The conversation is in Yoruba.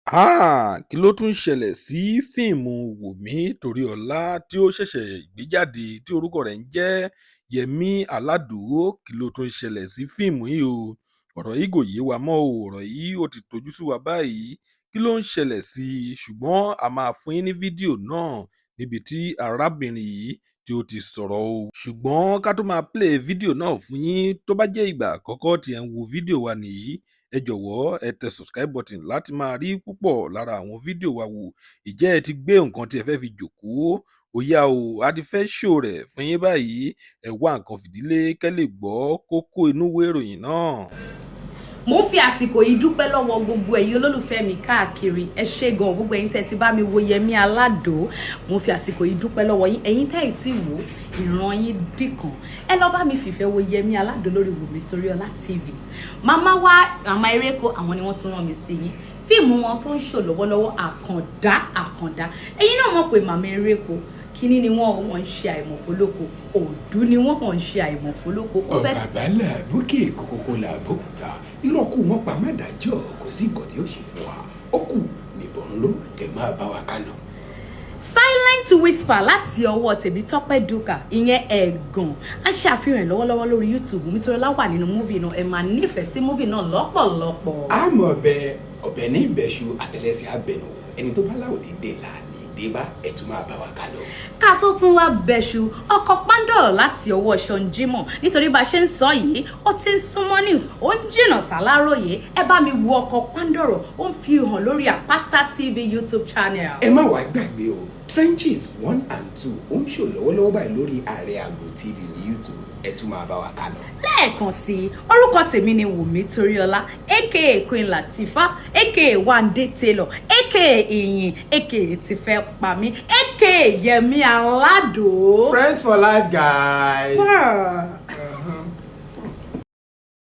Kí ló tún ṣẹlẹ̀ sí fíìmù Wùnmí Toríọlá tí ó ṣẹ̀ṣẹ̀ gbé jáde tí orúkọ rẹ̀ ń jẹ́ Yẹmí Aládò? Kí ló tún ṣẹlẹ̀ sí fíìmù yìí o? Ọ̀rọ̀ yìí kò yé wa mọ́ o, ọ̀rọ̀ yìí ó ti tojú sú wa báyìí. Kí ló ń ṣẹlẹ̀ sí i? Ṣùgbọ́n a máa fún yín ní fídíò náà níbi tí arábìnrin yìí tí ó ti sọ̀rọ̀ o. Ṣùgbọ́n ká tó máa play fídíò náà fún yín, tó bá jẹ́ ìgbà àkọ́kọ́ tí ẹ̀ ń wo fídíò wa nìyí, ẹ jọ̀wọ́ ẹ tẹ subscribe button láti máa rí púpọ̀ lára àwọn fídíò wa wò. Ìjẹ́ ẹ ti gbé nǹkan tí ẹ fẹ́ fi jókòó? Ó yá o, a ti fẹ́ show rẹ̀ fún yín báyìí. Ẹ wá nǹkan fìdílé kẹ́ lè gbọ́ kókó inú ìwé ìròyìn náà. Mo ń fi àsìkò yìí dúpẹ́ lọ́wọ́ gbogbo ẹ̀yin olólùfẹ́ mi káàkiri. Ẹ ṣé gan gbogbo ẹ̀yin tẹ́ ti bá mi wo Yẹmí Aládò. Mo ń fi àsìkò yìí dúpẹ́ lọ́wọ́ yín. Ẹ̀yin tẹ́ ì tí wò ìran yín dìkan. Ẹ lọ bá mi fìfẹ́ wo Yẹmí Aládò lórí Wùnmí Toríọlá TV. Màmá Eréko àwọn ni wọ́n tún rán mi sí yín. Fíìmù wọn tó ń ṣò lọ́wọ́lọ́wọ́ àkàndá. Ẹ̀yin náà mọ̀ pé Màmá Eréko kíní ni wọ́n ń ṣe àìmọ̀fólóko, òdú ni wọ́n ń ṣe àìmọ̀fólóko. Bàbá làbókè kòkòkò làbókúta ìrọ̀kù wọn pa má dájọ́ kò sí nǹkan tí ó ṣe fún wa ó kù nìbọn ń lò ẹ máa bá wa kánà. Silent Whisper láti ọwọ́ Tèmítọ́pẹ́ Dúkà ìyẹn ẹ̀gàn á ṣàfihàn lọ́wọ́lọ́wọ́ lórí YouTube. Wùnmí Toríọlá wà nínú múvì náà, ẹ máa nífẹ̀ẹ́ sí múvì náà lọ́pọ̀lọpọ̀. àmọ́ ọbẹ̀ ní ìbẹ̀ṣu àtẹlẹsẹ̀ abẹnú ẹni tó bá láwòdì dé láàní débá ẹ tún máa bá wa kánà. Ká tó tún wá bẹ̀ṣù ọkọ̀ Pandora láti ọwọ́ Sean Jimoh, nítorí bá ṣe ń sọ yìí ó ti ń súnmọ́ news, ó ń jìnnà sáláròyé. Ẹ bá mi wo ọkọ̀ Pandora, ó ń fi hàn lórí Àpáta TV YouTube channel. ẹ má wàá gbàgbé o Trenches 1 and 2 ó ń ṣò lọ́wọ́lọ́wọ́ báyìí lórí Ààrẹ Àgbò TV ní YouTube ẹ tún máa bá wa kánà. Lẹ́ẹ̀kan sí i, orúkọ tèmi ni Wùnmí Toríọlá aka Queen Latifah aka Wande Taylor aka Ìyìn aka Tifẹ́ Pamí aka Yẹmí Aládò. Friends for life, guys. Wow.